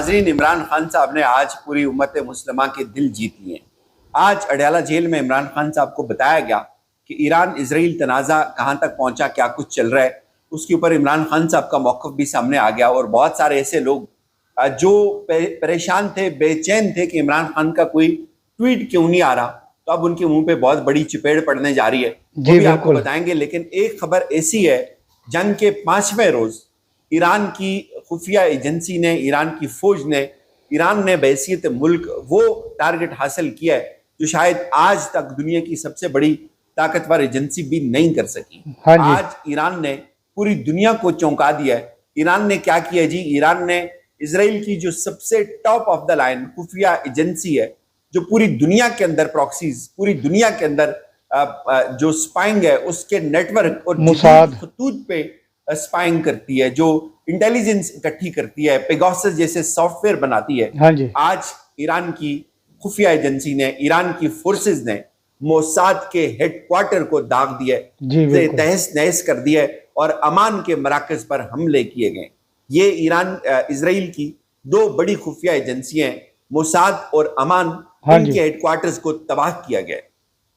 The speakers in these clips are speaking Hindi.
नाजरीन, इमरान खान साहब ने आज पूरी उम्मत मुस्लिमा के दिल जीत लिए। आज अडयाला जेल में इमरान खान साहब को बताया गया कि ईरान इसराइल तनाज़ा कहाँ तक पहुँचा, क्या कुछ चल रहा है। उसके ऊपर इमरान खान साहब का मौक़िफ़ भी सामने आ गया और बहुत सारे ऐसे लोग जो परेशान थे, बेचैन थे कि इमरान खान का कोई ट्वीट क्यों नहीं आ रहा, तो अब उनके मुंह पे बहुत बड़ी चपेट पड़ने जा रही है, वो भी आपको बताएंगे। लेकिन एक खबर ऐसी है, जंग के 5वें रोज ईरान की खुफिया एजेंसी ने, ईरान की फौज ने, ईरान ने बहैसियत मुल्क वो टारगेट हासिल किया है जो शायद आज तक दुनिया की सबसे बड़ी ताकतवर एजेंसी भी नहीं कर सकी। आज ईरान ने पूरी दुनिया को चौंका दिया है। ईरान ने क्या किया जी? ईरान ने इसराइल की जो सबसे टॉप ऑफ द लाइन खुफिया एजेंसी है, जो पूरी दुनिया के अंदर प्रॉक्सीज, पूरी दुनिया के अंदर जो स्पाइंग है उसके नेटवर्क और खतूत पे स्पाइंग करती है, जो इंटेलिजेंस इकट्ठी करती है, पेगासस जैसे सॉफ्टवेयर बनाती है। आज ईरान की खुफिया एजेंसी ने, ईरान की फोर्सेस ने मोसाद के हेडक्वार्टर को दाग दिया, तहस नहस कर दिया और अमान के मराकज पर हमले किए गए। ये ईरान इसराइल की दो बड़ी खुफिया एजेंसियां, मोसाद और अमान, इनके हेडक्वार्टर्स को तबाह किया गया।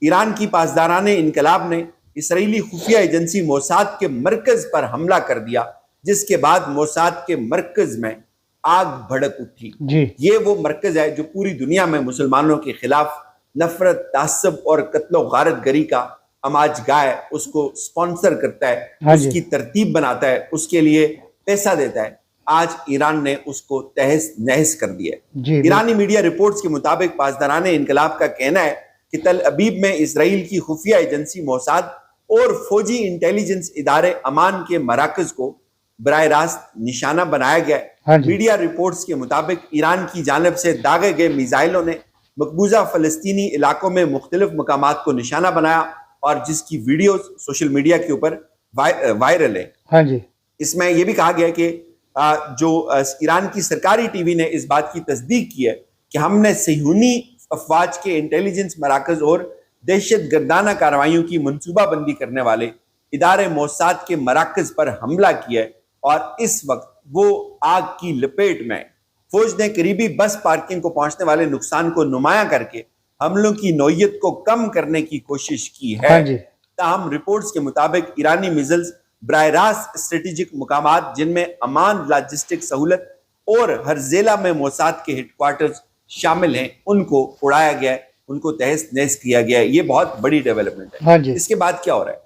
ईरान की पासदाराने इनकलाब ने इसराइली खुफिया एजेंसी मोसाद के मरकज पर हमला कर दिया, जिसके बाद मोसाद के मरकज में आग भड़क उठी। ये वो मरकज है जो पूरी दुनिया में मुसलमानों के खिलाफ नफरत, तासब और कत्लो गारत गरी का अमाज गाय उसको स्पॉन्सर करता है, उसकी तरतीब बनाता है, उसके लिए पैसा देता है। आज ईरान ने उसको तहस नहस कर दिया। ईरानी मीडिया रिपोर्ट्स के मुताबिक पासदाराने इनकलाब का कहना है कि तल अबीब में इसराइल की खुफिया एजेंसी मोसाद और फौजी इंटेलिजेंस इदारे अमान के मराकज को बराह रास्त निशाना बनाया गया। मीडिया रिपोर्ट्स के मुताबिक ईरान की जानिब से दागे गए मिसाइलों ने मकबूजा फलस्तीनी इलाकों में मुख्तलिफ मकामात को निशाना बनाया और जिसकी वीडियो सोशल मीडिया के ऊपर वायरल है। इसमें यह भी कहा गया कि जो ईरान की सरकारी टीवी ने इस बात की तस्दीक की है कि हमने सयूनी अफवाज के इंटेलिजेंस मराकज और दहशत गर्दाना कार्रवाइयों की मनसूबाबंदी करने वाले इदारे मोसाद के मराकज पर हमला किया और इस वक्त वो आग की लपेट में। फौज ने करीबी बस पार्किंग को पहुंचने वाले नुकसान को नुमाया करके हमलों की नौयत को कम करने की कोशिश की है। ताहम रिपोर्ट्स के मुताबिक ईरानी मिसाइल्स बराह रास्त स्ट्रेटेजिक मुकामात, जिनमें अमान लॉजिस्टिक सहूलत और हरजेला में मोसाद के हेडक्वार्टर्स शामिल हैं, उनको उड़ाया गया, उनको तहस नहस किया गया। ये बहुत बड़ी डेवलपमेंट है। इसके बाद क्या हो रहा है?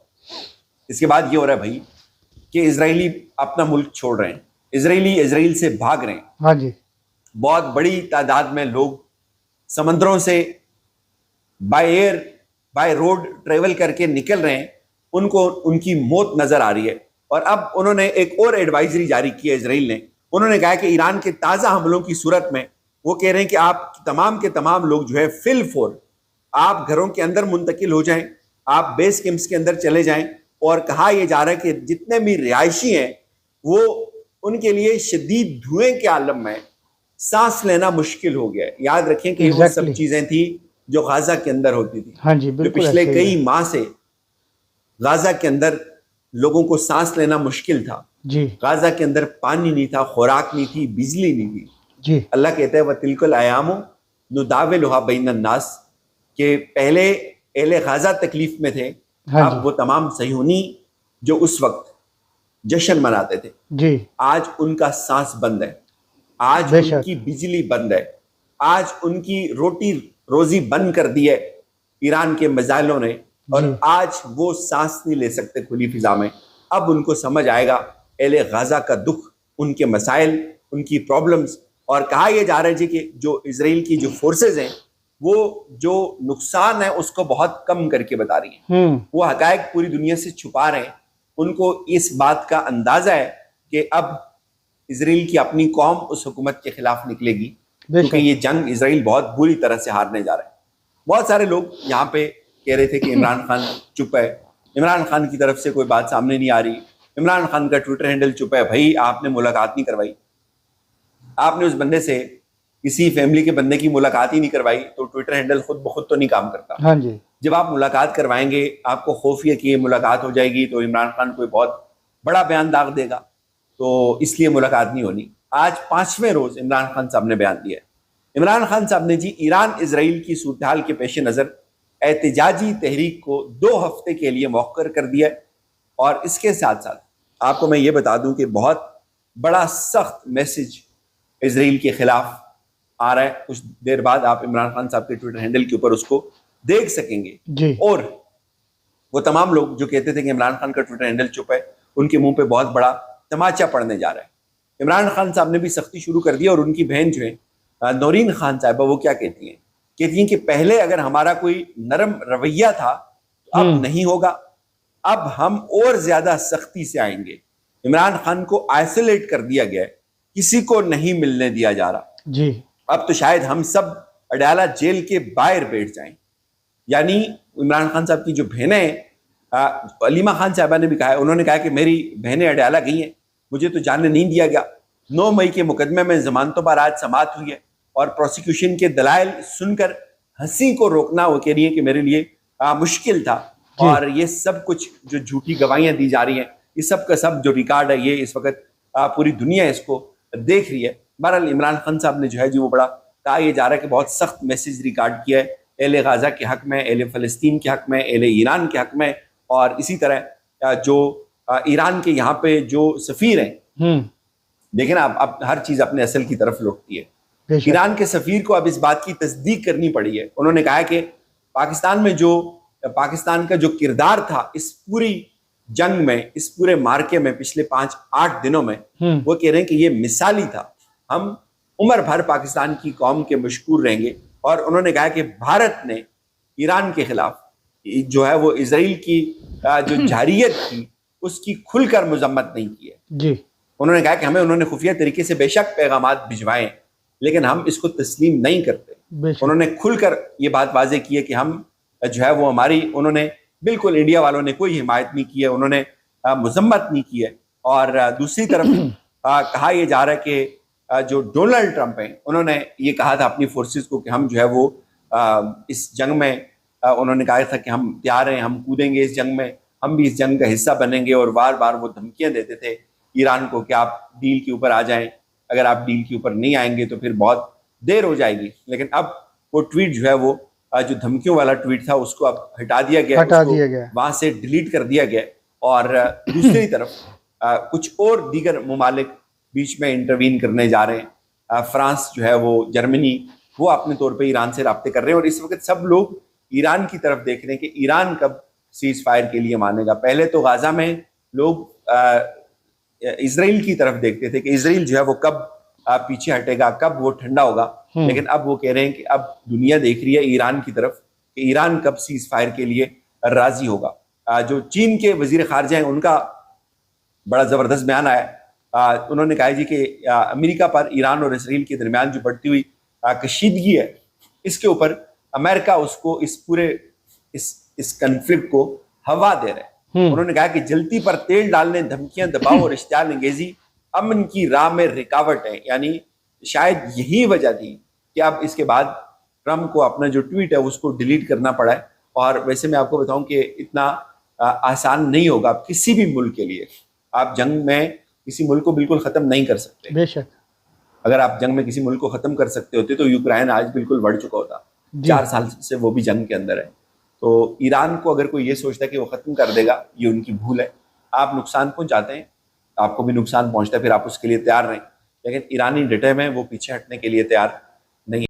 इसके बाद ये हो रहा है भाई कि इजरायली अपना मुल्क छोड़ रहे हैं, इजरायली इसराइल से भाग रहे हैं। बहुत बड़ी तादाद में लोग समंदरों से by air, by road travel करके निकल रहे हैं, उनको उनकी मौत नजर आ रही है। और अब उन्होंने एक और एडवाइजरी जारी की है इसराइल ने। उन्होंने कहा कि ईरान के ताजा हमलों की सूरत में वो कह रहे हैं कि आप तमाम के तमाम लोग जो है फिल फोर आप घरों के अंदर मुंतकिल हो जाएं, आप बेस कैंप्स के अंदर चले जाएं। और कहा यह जा रहा है कि जितने भी रिहायशी हैं वो उनके लिए शदीद धुएं के आलम में सांस लेना मुश्किल हो गया है। याद रखें कि वो सब चीजें थी जो गाजा के अंदर होती थी। जो पिछले कई माह से गाजा के अंदर लोगों को सांस लेना मुश्किल था। गाजा के अंदर पानी नहीं था, खुराक नहीं थी, बिजली नहीं थी। अल्लाह कहता है वतिलकुल अयामु नुदाविलुहा बैनन नास, के पहले अहले गाजा तकलीफ में थे, अब वो तमाम सयूनी जो उस वक्त जश्न मनाते थे, आज उनका सांस बंद है, आज उनकी बिजली बंद है, आज उनकी रोटी रोजी बंद कर दी है ईरान के मिसाइलों ने, और आज वो सांस नहीं ले सकते खुली फिजा में। अब उनको समझ आएगा अहले गाजा का दुख, उनके मसाइल, उनकी प्रॉब्लम्स। और कहा यह जा रहा है जी कि जो इसराइल की जो फोर्सेज हैं वो जो नुकसान है उसको बहुत कम करके बता रही हैं। वो हकायक पूरी दुनिया से छुपा रहे हैं। उनको इस बात का अंदाजा है कि अब इसराइल की अपनी कौम उस हुकूमत के खिलाफ निकलेगी, क्योंकि ये जंग इसराइल बहुत बुरी तरह से हारने जा रहा है। बहुत सारे लोग यहाँ पे कह रहे थे कि इमरान खान चुप है, इमरान खान की तरफ से कोई बात सामने नहीं आ रही, इमरान खान का ट्विटर हैंडल चुप है। भाई आपने मुलाकात नहीं करवाई, आपने उस बंदे से, किसी फैमिली के बंदे की मुलाकात ही नहीं करवाई, तो ट्विटर हैंडल खुद ब खुद तो नहीं काम करता। जब आप मुलाकात करवाएंगे, आपको खौफ है कि ये मुलाकात हो जाएगी तो इमरान खान कोई बहुत बड़ा बयान दाग देगा, तो इसलिए मुलाकात नहीं होनी। आज 5वें रोज इमरान खान साहब ने बयान दिया है। इमरान खान साहब ने जी ईरान इसराइल की सूरत हाल के पेश नज़र एहतजाजी तहरीक को 2 हफ्ते के लिए मौखर कर दिया है। और इसके साथ साथ आपको मैं ये बता दूं कि बहुत बड़ा सख्त मैसेज इसराइल के खिलाफ आ रहा है। कुछ देर बाद आप इमरान खान साहब के ट्विटर हैंडल के ऊपर उसको देख सकेंगे जी। और वो तमाम लोग जो कहते थे कि इमरान खान का ट्विटर हैंडल चुप है, उनके मुंह पे बहुत बड़ा तमाचा पड़ने जा रहा है। इमरान खान साहब ने भी सख्ती शुरू कर दी और उनकी बहन जो है नौरीन खान साहिबा, वो क्या कहती हैं? कहती हैं कि पहले अगर हमारा कोई नरम रवैया था तो अब नहीं होगा, अब हम और ज्यादा सख्ती से आएंगे। इमरान खान को आइसोलेट कर दिया गया है, किसी को नहीं मिलने दिया जा रहा जी। अब तो शायद हम सब अडयाला जेल के बाहर बैठ जाएं। यानी इमरान खान साहब की जो बहनें हैं, अलीमा खान साहबा ने भी कहा है, उन्होंने कहा कि मेरी बहनें अडयाला गई हैं, मुझे तो जाने नहीं दिया गया। 9 मई के मुकदमे में जमानतों पर आज समाअत हुई है और प्रोसिक्यूशन के दलाइल सुनकर हंसी को रोकना, वो कह रही है कि मेरे लिए मुश्किल था। और ये सब कुछ जो झूठी गवाहियां दी जा रही हैं, ये सब का सब जो रिकॉर्ड है, ये इस वक्त पूरी दुनिया इसको देख रही है। बहरहाल इमरान खान साहब ने जो है जी वो बड़ा कहा यह जा रहा है कि बहुत सख्त मैसेज रिकॉर्ड किया है एहले गाजा के हक में, एहले फ़लस्तीन के हक में, एहले ईरान के हक में। और इसी तरह जो ईरान के यहाँ पे जो सफ़ीर हैं, देखें ना, अब हर चीज़ अपने असल की तरफ लौटती है। ईरान के सफ़ीर को अब इस बात की तस्दीक करनी पड़ी है। उन्होंने कहा कि पाकिस्तान में जो पाकिस्तान का जो किरदार था इस पूरी जंग में, इस पूरे मार्के में पिछले 5-8 दिनों में, वो कह रहे हैं कि ये मिसाली था। हम उम्र भर पाकिस्तान की कौम के मशकूर रहेंगे। और उन्होंने कहा कि भारत ने ईरान के खिलाफ जो है वो इसराइल की जो जारियत थी उसकी खुलकर मजम्मत नहीं की है जी। उन्होंने कहा कि हमें उन्होंने खुफिया तरीके से बेशक पैगामात भिजवाए, लेकिन हम इसको तस्लीम नहीं करते। उन्होंने खुलकर ये बात वाजे की है कि हम जो है वो हमारी, उन्होंने बिल्कुल इंडिया वालों ने कोई हिमायत नहीं की है, उन्होंने मजम्मत नहीं की है। और दूसरी तरफ कहा यह जा रहा है कि जो डोनाल्ड ट्रंप हैं, उन्होंने ये कहा था अपनी फोर्सेस को कि हम जो है वो इस जंग में, उन्होंने कहा था कि हम तैयार हैं, हम कूदेंगे इस जंग में, हम भी इस जंग का हिस्सा बनेंगे। और बार बार वो धमकियां देते थे ईरान को कि आप डील के ऊपर आ जाएं, अगर आप डील के ऊपर नहीं आएंगे तो फिर बहुत देर हो जाएगी। लेकिन अब वो ट्वीट जो है वो जो धमकियों वाला ट्वीट था उसको अब हटा दिया गया, वहां से डिलीट कर दिया गया। और दूसरी तरफ कुछ और दीगर मुमालिक बीच में इंटरवीन करने जा रहे हैं। फ्रांस जो है वो, जर्मनी, वो अपने तौर पे ईरान से राब्ते कर रहे हैं। और इस वक्त सब लोग ईरान की तरफ देख रहे हैं कि ईरान कब सीज फायर के लिए मानेगा। पहले तो गाजा में लोग इसराइल की तरफ देखते थे कि इसराइल जो है वो कब पीछे हटेगा, कब वो ठंडा होगा। लेकिन अब वो कह रहे हैं कि अब दुनिया देख रही है ईरान की तरफ कि ईरान कब सीज फायर के लिए राजी होगा। जो चीन के वजीर खारजा हैं, उनका बड़ा जबरदस्त बयान आया। उन्होंने कहा जी कि अमेरिका पर ईरान और इसराइल के दरमियान जो बढ़ती हुई कशीदगी है, इसके ऊपर अमेरिका उसको इस पूरे इस कन्फ्लिक्ट को हवा दे रहा है। उन्होंने कहा कि जलती पर तेल डालने, धमकियां, दबाव और इश्तियाल अंगेजी अमन की राह में रुकावट है। यानी शायद यही वजह थी कि अब इसके बाद ट्रंप को अपना जो ट्वीट है उसको डिलीट करना पड़ा है। और वैसे मैं आपको बताऊं कि इतना आसान नहीं होगा किसी भी मुल्क के लिए। आप जंग में किसी मुल्क को बिल्कुल ख़त्म नहीं कर सकते। बेशक अगर आप जंग में किसी मुल्क को ख़त्म कर सकते होते तो यूक्रेन आज बिल्कुल बढ़ चुका होता। 4 साल से वो भी जंग के अंदर है। तो ईरान को अगर कोई ये सोचता है कि वो ख़त्म कर देगा, ये उनकी भूल है। आप नुकसान पहुंचाते हैं, आपको भी नुकसान पहुंचता है, फिर आप उसके लिए तैयार रहें। लेकिन ईरानी डटे में वो पीछे हटने के लिए तैयार